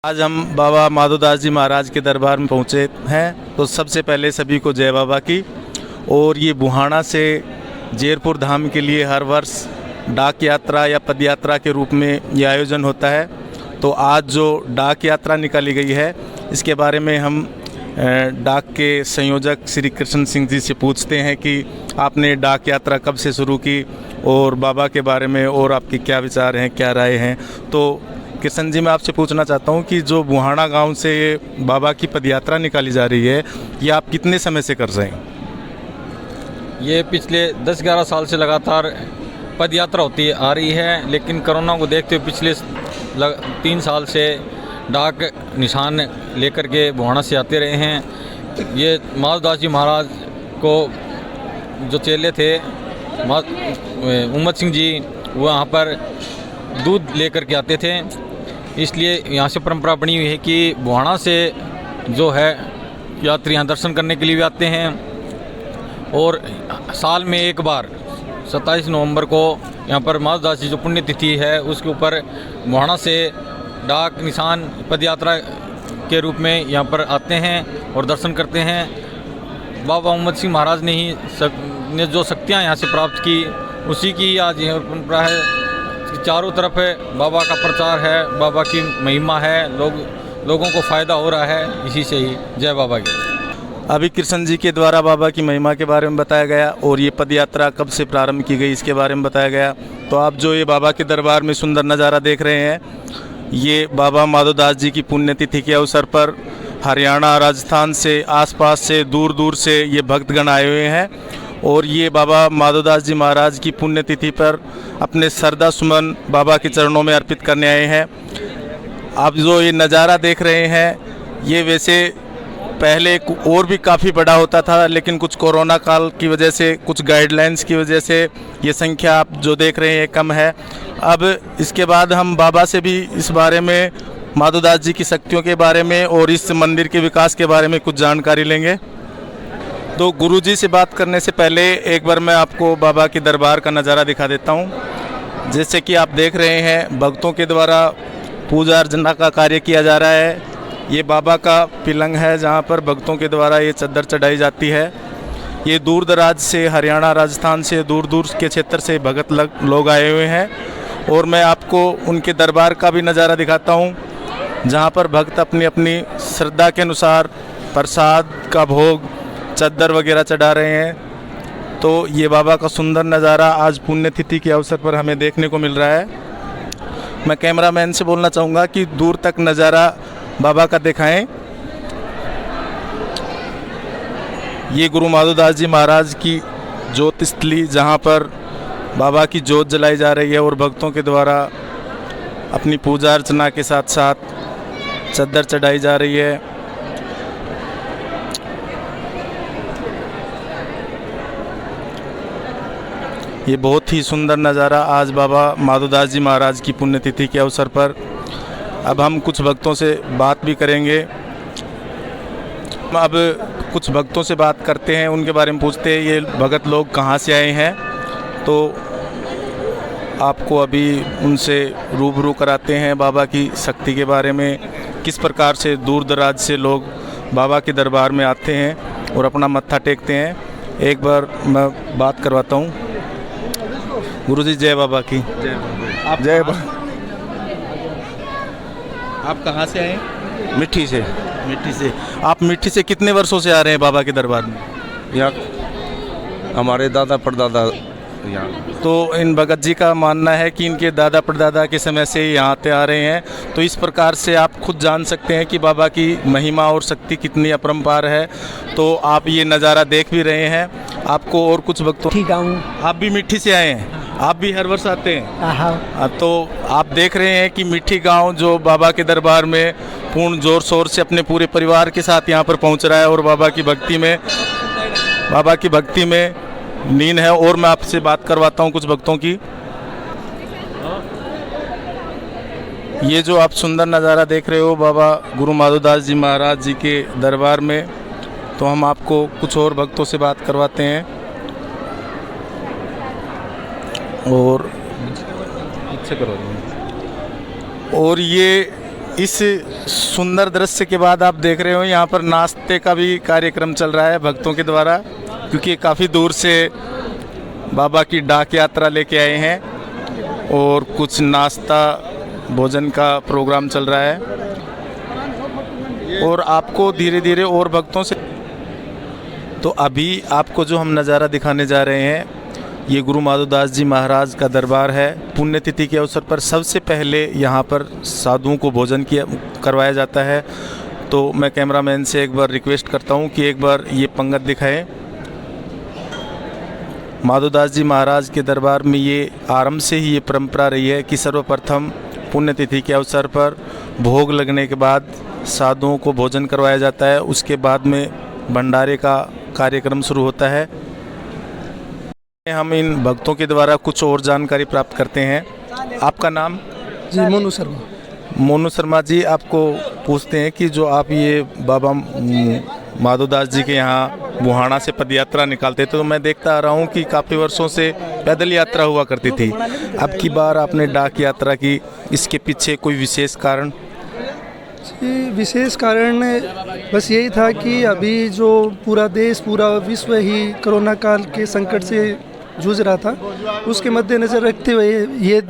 आज हम बाबा माधोदास जी महाराज के दरबार में पहुँचे हैं। तो सबसे पहले सभी को जय बाबा की। और ये बुहाना से जेरपुर धाम के लिए हर वर्ष डाक यात्रा या पद यात्रा के रूप में ये आयोजन होता है। तो आज जो डाक यात्रा निकाली गई है इसके बारे में हम डाक के संयोजक श्री कृष्ण सिंह जी से पूछते हैं कि आपने डाक यात्रा कब से शुरू की और बाबा के बारे में और आपके क्या विचार हैं, क्या राय हैं। तो कृष्ण जी, मैं आपसे पूछना चाहता हूं कि जो बुहाना गांव से बाबा की पदयात्रा निकाली जा रही है, ये आप कितने समय से कर रहे हैं? ये पिछले 10-11 साल से लगातार पदयात्रा होती आ रही है, लेकिन कोरोना को देखते हुए पिछले 3 साल से डाक निशान लेकर के बुहाना से आते रहे हैं। ये माधोदास जी महाराज को जो चेले थे उम्मत सिंह जी, वो यहाँ पर दूध लेकर के आते थे। इसलिए यहाँ से परंपरा बनी हुई है कि बुहाना से जो है यात्री यहाँ दर्शन करने के लिए भी आते हैं। और साल में एक बार 27 नवंबर को यहाँ पर माधोदास जी जो पुण्यतिथि है उसके ऊपर बुहाना से डाक निशान पदयात्रा के रूप में यहाँ पर आते हैं और दर्शन करते हैं। बाबा उम्मत सिंह महाराज ने जो शक्तियाँ यहाँ से प्राप्त की, उसी की आज यह परंपरा है। चारों तरफ बाबा का प्रचार है, बाबा की महिमा है, लोगों को फ़ायदा हो रहा है इसी से ही। जय बाबा की। अभी कृष्ण जी के द्वारा बाबा की महिमा के बारे में बताया गया और ये पदयात्रा कब से प्रारंभ की गई इसके बारे में बताया गया। तो आप जो ये बाबा के दरबार में सुंदर नज़ारा देख रहे हैं, ये बाबा माधोदास जी की पुण्यतिथि के अवसर पर हरियाणा, राजस्थान से, आसपास से, दूर दूर से ये भक्तगण आए हुए हैं और ये बाबा माधोदास जी महाराज की पुण्यतिथि पर अपने श्रद्धा सुमन बाबा के चरणों में अर्पित करने आए हैं। आप जो ये नज़ारा देख रहे हैं, ये वैसे पहले और भी काफ़ी बड़ा होता था, लेकिन कुछ कोरोना काल की वजह से, कुछ गाइडलाइंस की वजह से ये संख्या आप जो देख रहे हैं कम है। अब इसके बाद हम बाबा से भी इस बारे में, माधोदास जी की शक्तियों के बारे में और इस मंदिर के विकास के बारे में कुछ जानकारी लेंगे। तो गुरुजी से बात करने से पहले एक बार मैं आपको बाबा के दरबार का नज़ारा दिखा देता हूँ। जैसे कि आप देख रहे हैं, भक्तों के द्वारा पूजा अर्चना का कार्य किया जा रहा है। ये बाबा का पिलंग है जहाँ पर भक्तों के द्वारा ये चद्दर चढ़ाई जाती है। ये दूर दराज से, हरियाणा, राजस्थान से, दूर दूर के क्षेत्र से भगत लोग आए हुए हैं और मैं आपको उनके दरबार का भी नज़ारा दिखाता हूँ, जहाँ पर भक्त अपनी अपनी श्रद्धा के अनुसार प्रसाद का भोग, चद्दर वगैरह चढ़ा रहे हैं। तो ये बाबा का सुंदर नज़ारा आज पुण्यतिथि के अवसर पर हमें देखने को मिल रहा है। मैं कैमरामैन से बोलना चाहूँगा कि दूर तक नज़ारा बाबा का दिखाएं। ये गुरु माधोदास जी महाराज की ज्योत स्थली, जहाँ पर बाबा की ज्योत जलाई जा रही है और भक्तों के द्वारा अपनी पूजा अर्चना के साथ साथ चद्दर चढ़ाई जा रही है। ये बहुत ही सुंदर नज़ारा आज बाबा माधोदास जी महाराज की पुण्यतिथि के अवसर पर। अब हम कुछ भक्तों से बात भी करेंगे। अब कुछ भक्तों से बात करते हैं, उनके बारे में पूछते हैं ये भगत लोग कहाँ से आए हैं। तो आपको अभी उनसे रूबरू कराते हैं बाबा की शक्ति के बारे में, किस प्रकार से दूर दराज से लोग बाबा के दरबार में आते हैं और अपना मत्था टेकते हैं। एक बार मैं बात करवाता हूँ। गुरुजी, जय बाबा की। आप जय बाबा। आप कहाँ से आए? मिट्टी से। मिट्टी से। आप मिट्टी से कितने वर्षों से आ रहे हैं बाबा के दरबार में? यहाँ हमारे दादा परदादा यहाँ। तो इन भगत जी का मानना है कि इनके दादा परदादा के समय से यहाँ आते आ रहे हैं। तो इस प्रकार से आप खुद जान सकते हैं कि बाबा की महिमा और शक्ति कितनी अपरंपार है। तो आप ये नज़ारा देख भी रहे हैं। आपको और कुछ भक्तों, ठीक है, आप भी मिट्टी से आए हैं? आप भी हर वर्ष आते हैं? तो आप देख रहे हैं कि मिट्टी गांव जो बाबा के दरबार में पूर्ण जोर शोर से अपने पूरे परिवार के साथ यहाँ पर पहुँच रहा है और बाबा की भक्ति में लीन है। और मैं आपसे बात करवाता हूँ कुछ भक्तों की। ये जो आप सुंदर नज़ारा देख रहे हो बाबा गुरु माधोदास जी महाराज जी के दरबार में, तो हम आपको कुछ और भक्तों से बात करवाते हैं। और ये इस सुंदर दृश्य के बाद आप देख रहे हो यहाँ पर नाश्ते का भी कार्यक्रम चल रहा है भक्तों के द्वारा, क्योंकि काफ़ी दूर से बाबा की डाक यात्रा लेके आए हैं और कुछ नाश्ता भोजन का प्रोग्राम चल रहा है। और आपको धीरे धीरे और भक्तों से, तो अभी आपको जो हम नज़ारा दिखाने जा रहे हैं ये गुरु माधोदास जी महाराज का दरबार है। पुण्यतिथि के अवसर पर सबसे पहले यहाँ पर साधुओं को भोजन करवाया जाता है। तो मैं कैमरामैन से एक बार रिक्वेस्ट करता हूँ कि एक बार ये पंगत दिखाएं। माधोदास जी महाराज के दरबार में ये आरंभ से ही ये परंपरा रही है कि सर्वप्रथम पुण्यतिथि के अवसर पर भोग लगने के बाद साधुओं को भोजन करवाया जाता है, उसके बाद में भंडारे का कार्यक्रम शुरू होता है। हम इन भक्तों के द्वारा कुछ और जानकारी प्राप्त करते हैं। आपका नाम? जी मोनू शर्मा। मोनू शर्मा जी, आपको पूछते हैं कि जो आप ये बाबा माधोदास जी के यहाँ बुहाना से पदयात्रा निकालते थे, तो मैं देखता आ रहा हूँ कि काफ़ी वर्षों से पैदल यात्रा हुआ करती थी। अब की बार आपने डाक यात्रा की, इसके पीछे कोई विशेष कारण? जी विशेष कारण बस यही था कि अभी जो पूरा देश पूरा विश्व ही कोरोना काल के संकट से जूझ रहा था, उसके मद्देनज़र रखते हुए ये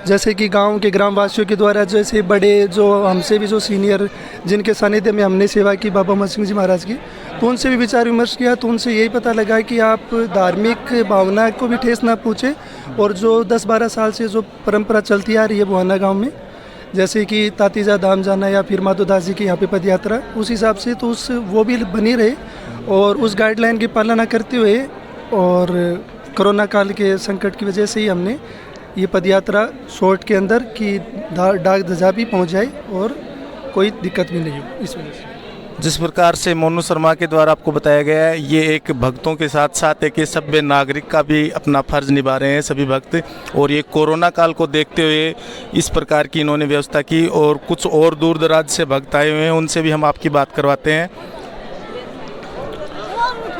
जैसे कि गांव के ग्रामवासियों के द्वारा जैसे बड़े जो हमसे भी जो सीनियर जिनके सानिध्य में हमने सेवा की बाबा मत सिंह जी महाराज की, तो उनसे भी विचार विमर्श किया। तो उनसे यही पता लगा कि आप धार्मिक भावना को भी ठेस ना पूछे और जो 10-12 साल से जो परंपरा चलती आ रही है बुहाना गाँव में, जैसे कि तातीजा धाम जाना या फिर माधोदास जी के यहाँ पे पदयात्रा, उस हिसाब से तो उस वो भी बनी रहे और उस गाइडलाइन की पालना करते हुए, और कोरोना काल के संकट की वजह से ही हमने ये पदयात्रा शॉर्ट के अंदर की डाक ध्वजा भी पहुँच जाए और कोई दिक्कत भी नहीं हो इस वजह से। जिस प्रकार से मोनू शर्मा के द्वारा आपको बताया गया है, ये एक भक्तों के साथ साथ एक सभ्य नागरिक का भी अपना फर्ज निभा रहे हैं सभी भक्त। और ये कोरोना काल को देखते हुए इस प्रकार की इन्होंने व्यवस्था की। और कुछ और दूर दराज से भक्त आए हुए हैं, उनसे भी हम आपकी बात करवाते हैं।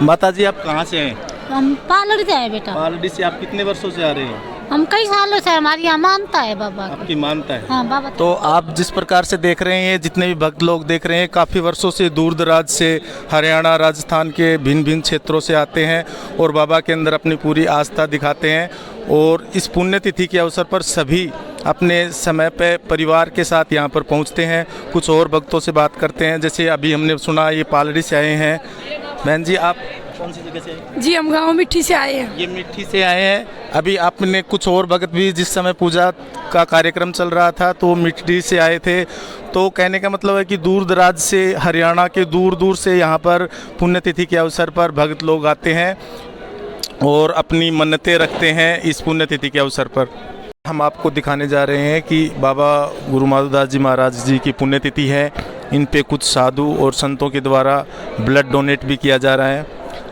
माता जी, आप कहाँ से हैं? हम पालड़ी से आए बेटा। पालड़ी से। आप कितने वर्षों से आ रहे हैं? हम कई सालों से, हमारी यहाँ मानता है बाबा। आपकी मानता है? हाँ बाबा। तो आप जिस प्रकार से देख रहे हैं, जितने भी भक्त लोग देख रहे हैं, काफ़ी वर्षों से दूर दराज से हरियाणा राजस्थान के भिन्न भिन्न क्षेत्रों से आते हैं और बाबा के अंदर अपनी पूरी आस्था दिखाते हैं। और इस पुण्यतिथि के अवसर पर सभी अपने समय पे परिवार के साथ यहाँ पर पहुँचते हैं। कुछ और भक्तों से बात करते हैं, जैसे अभी हमने सुना ये पालड़ी से आए हैं। बहन जी, आप कौन सी जगह से? जी हम गांव मिट्टी से आए हैं। ये मिट्टी से आए हैं। अभी आपने कुछ और भगत भी जिस समय पूजा का कार्यक्रम चल रहा था तो मिट्टी से आए थे। तो कहने का मतलब है कि दूर दराज से, हरियाणा के दूर दूर से यहाँ पर पुण्यतिथि के अवसर पर भगत लोग आते हैं और अपनी मन्नतें रखते हैं इस पुण्यतिथि के अवसर पर। हम आपको दिखाने जा रहे हैं कि बाबा गुरु माधोदास जी महाराज जी की पुण्यतिथि है। इन पे कुछ साधु और संतों के द्वारा ब्लड डोनेट भी किया जा रहा है।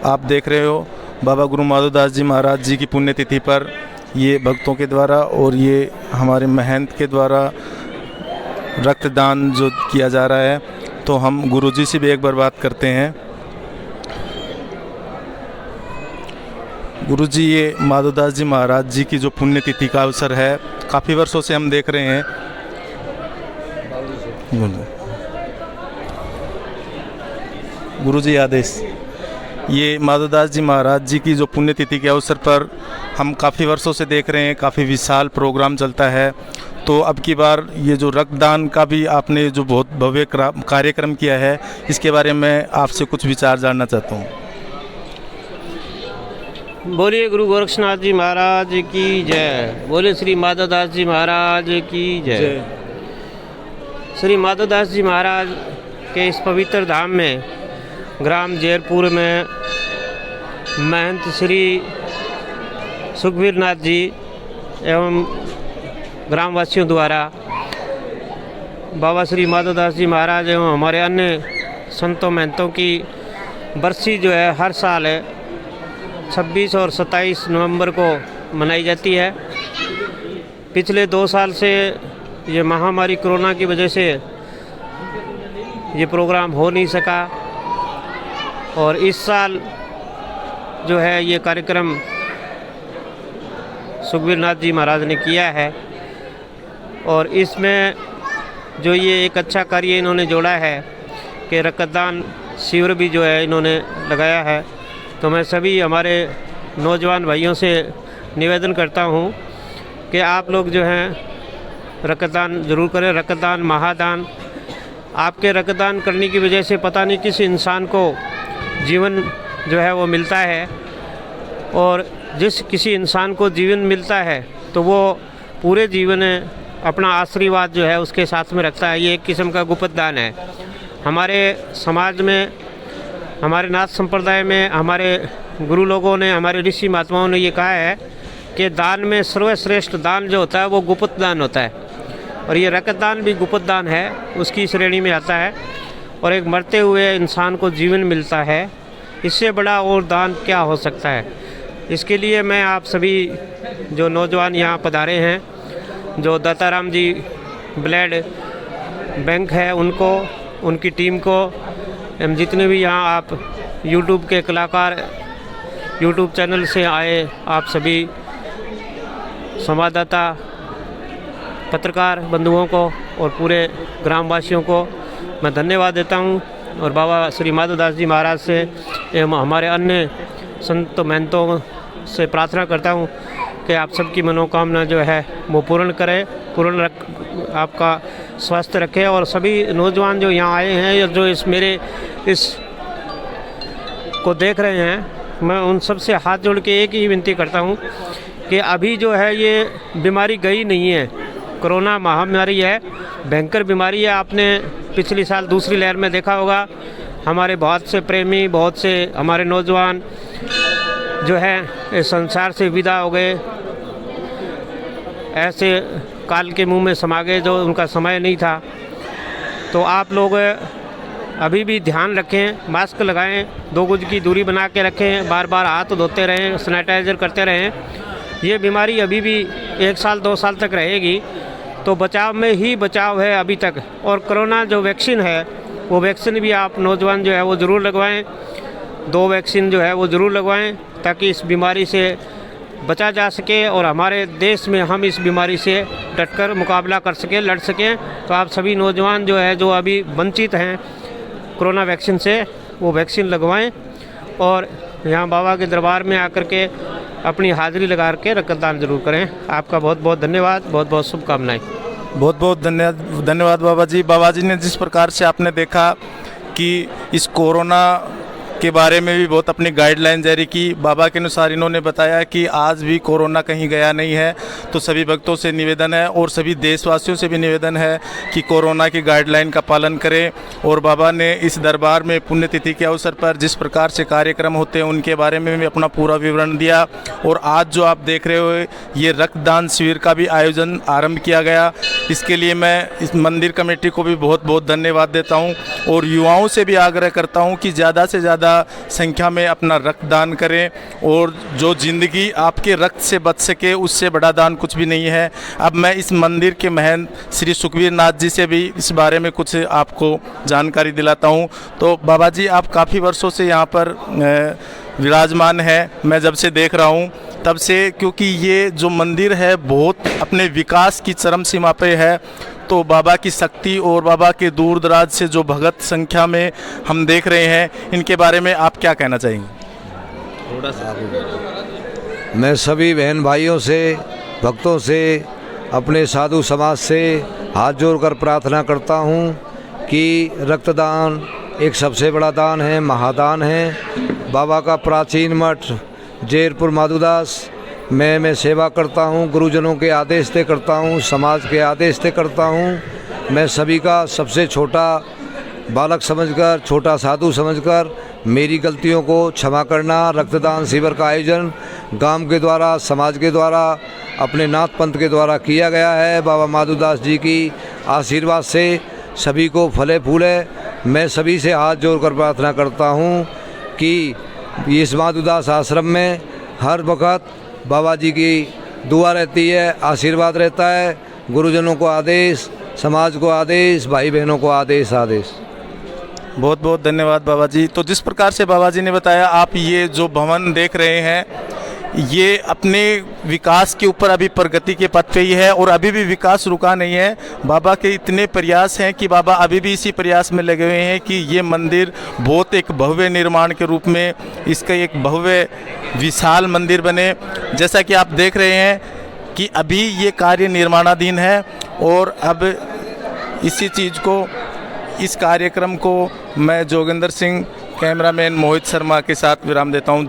आप देख रहे हो बाबा गुरु माधोदास जी महाराज जी की पुण्यतिथि पर ये भक्तों के द्वारा और ये हमारे महंत के द्वारा रक्तदान जो किया जा रहा है। तो हम गुरुजी से भी एक बार बात करते हैं। गुरुजी, ये माधोदास जी महाराज जी की जो पुण्यतिथि का अवसर है, काफ़ी वर्षों से हम देख रहे हैं। गुरुजी आदेश, ये माधोदास जी महाराज जी की जो पुण्यतिथि के अवसर पर हम काफ़ी वर्षों से देख रहे हैं, काफ़ी विशाल प्रोग्राम चलता है। तो अब की बार ये जो रक्तदान का भी आपने जो बहुत भव्य कार्यक्रम किया है, इसके बारे में आपसे कुछ विचार जानना चाहता हूँ। बोलिए गुरु गोरक्षनाथ जी महाराज की जय। बोलिए श्री माधोदास जी महाराज की जय। श्री माधोदास जी महाराज के इस पवित्र धाम में ग्राम जैरपुर में महंत श्री सुखबीर नाथ जी एवं ग्रामवासियों द्वारा बाबा श्री माधोदास जी महाराज एवं हमारे अन्य संतों महंतों की बरसी जो है हर साल 26 और 27 नवंबर को मनाई जाती है। पिछले 2 साल से ये महामारी कोरोना की वजह से ये प्रोग्राम हो नहीं सका और इस साल जो है ये कार्यक्रम सुखबीर नाथ जी महाराज ने किया है और इसमें जो ये एक अच्छा कार्य इन्होंने जोड़ा है कि रक्तदान शिविर भी जो है इन्होंने लगाया है। तो मैं सभी हमारे नौजवान भाइयों से निवेदन करता हूँ कि आप लोग जो हैं रक्तदान ज़रूर करें। रक्तदान महादान, आपके रक्तदान करने की वजह से पता नहीं किस इंसान को जीवन जो है वो मिलता है, और जिस किसी इंसान को जीवन मिलता है तो वो पूरे जीवन अपना आशीर्वाद जो है उसके साथ में रखता है। ये एक किस्म का गुप्त दान है। हमारे समाज में, हमारे नाथ संप्रदाय में, हमारे गुरु लोगों ने, हमारे ऋषि महात्माओं ने ये कहा है कि दान में सर्वश्रेष्ठ दान जो होता है वो गुप्त दान होता है, और ये रक्तदान भी गुप्त दान है, उसकी श्रेणी में आता है। और एक मरते हुए इंसान को जीवन मिलता है, इससे बड़ा और दान क्या हो सकता है। इसके लिए मैं आप सभी जो नौजवान यहाँ पधारे हैं, जो दाताराम जी ब्लड बैंक है उनको, उनकी टीम को, हम जितने भी यहाँ आप यूट्यूब के कलाकार, यूट्यूब चैनल से आए आप सभी संवाददाता, पत्रकार बंधुओं को और पूरे ग्रामवासियों को मैं धन्यवाद देता हूँ। और बाबा श्री माधवदास जी महाराज से एवं हमारे अन्य संत महंतों से प्रार्थना करता हूँ कि आप सबकी मनोकामना जो है वो पूर्ण करें, आपका स्वास्थ्य रखे। और सभी नौजवान जो यहाँ आए हैं या जो इस को देख रहे हैं, मैं उन सब से हाथ जोड़ के एक ही विनती करता हूँ कि अभी जो है ये बीमारी गई नहीं है। कोरोना महामारी है, भयंकर बीमारी है। आपने पिछली साल दूसरी लहर में देखा होगा, हमारे बहुत से प्रेमी, बहुत से हमारे नौजवान जो है इस संसार से विदा हो गए, ऐसे काल के मुंह में समा गए जो उनका समय नहीं था। तो आप लोग अभी भी ध्यान रखें, मास्क लगाएं, 2 गज की दूरी बना के रखें, बार बार हाथ धोते रहें, सैनिटाइज़र करते रहें। ये बीमारी अभी भी 1 साल 2 साल तक रहेगी, तो बचाव में ही बचाव है अभी तक। और कोरोना जो वैक्सीन है वो वैक्सीन भी आप नौजवान जो है वो ज़रूर लगवाएं, 2 वैक्सीन जो है वो ज़रूर लगवाएं, ताकि इस बीमारी से बचा जा सके और हमारे देश में हम इस बीमारी से डटकर मुकाबला कर सकें, लड़ सकें। तो आप सभी नौजवान जो है, जो अभी वंचित हैं कोरोना वैक्सीन से, वो वैक्सीन लगवाएं और यहाँ बाबा के दरबार में आकर के अपनी हाज़िरी लगा के रक्तदान जरूर करें। आपका बहुत बहुत धन्यवाद, बहुत बहुत शुभकामनाएं। बहुत बहुत धन्यवाद बाबा जी। बाबा जी ने जिस प्रकार से आपने देखा कि इस कोरोना के बारे में भी बहुत अपनी गाइडलाइन जारी की। बाबा के अनुसार इन्होंने बताया कि आज भी कोरोना कहीं गया नहीं है। तो सभी भक्तों से निवेदन है और सभी देशवासियों से भी निवेदन है कि कोरोना की गाइडलाइन का पालन करें। और बाबा ने इस दरबार में पुण्यतिथि के अवसर पर जिस प्रकार से कार्यक्रम होते हैं उनके बारे में भी अपना पूरा विवरण दिया। और आज जो आप देख रहे हो ये रक्तदान शिविर का भी आयोजन आरंभ किया गया। इसके लिए मैं इस मंदिर कमेटी को भी बहुत बहुत धन्यवाद देता हूँ और युवाओं से भी आग्रह करता हूँ कि ज़्यादा से ज़्यादा संख्या में अपना रक्तदान करें। और जो ज़िंदगी आपके रक्त से बच सके उससे बड़ा दान कुछ भी नहीं है। अब मैं इस मंदिर के महंत श्री सुखवीर नाथ जी से भी इस बारे में कुछ आपको जानकारी दिलाता हूँ। तो बाबा जी, आप काफ़ी वर्षों से यहाँ पर विराजमान है, मैं जब से देख रहा हूँ तब से, क्योंकि ये जो मंदिर है बहुत अपने विकास की चरम सीमा पे है। तो बाबा की शक्ति और बाबा के दूर दराज से जो भगत संख्या में हम देख रहे हैं, इनके बारे में आप क्या कहना चाहेंगे? थोड़ा सा। मैं सभी बहन भाइयों से, भक्तों से, अपने साधु समाज से हाथ जोड़कर प्रार्थना करता हूँ कि रक्तदान एक सबसे बड़ा दान है, महादान है। बाबा का प्राचीन मठ जयपुर माधवदास मैं सेवा करता हूँ, गुरुजनों के आदेश से करता हूँ, समाज के आदेश से करता हूँ। मैं सभी का सबसे छोटा बालक समझकर, छोटा साधु समझकर मेरी गलतियों को क्षमा करना। रक्तदान शिविर का आयोजन गांव के द्वारा, समाज के द्वारा, अपने नाथ पंथ के द्वारा किया गया है। बाबा माधवदास जी की आशीर्वाद से सभी को फले फूले। मैं सभी से हाथ जोड़कर प्रार्थना करता हूँ कि इस माधवदास आश्रम में हर वक्त बाबा जी की दुआ रहती है, आशीर्वाद रहता है। गुरुजनों को आदेश, समाज को आदेश, भाई बहनों को आदेश। बहुत बहुत धन्यवाद बाबा जी। तो जिस प्रकार से बाबा जी ने बताया, आप ये जो भवन देख रहे हैं ये अपने विकास के ऊपर अभी प्रगति के पथ पे ही है और अभी भी विकास रुका नहीं है। बाबा के इतने प्रयास हैं कि बाबा अभी भी इसी प्रयास में लगे हुए हैं कि ये मंदिर बहुत एक भव्य निर्माण के रूप में इसका एक भव्य विशाल मंदिर बने। जैसा कि आप देख रहे हैं कि अभी ये कार्य निर्माणाधीन है और अब इसी चीज़ को, इस कार्यक्रम को मैं जोगिंदर सिंह, कैमरामैन मोहित शर्मा के साथ विराम देता हूँ।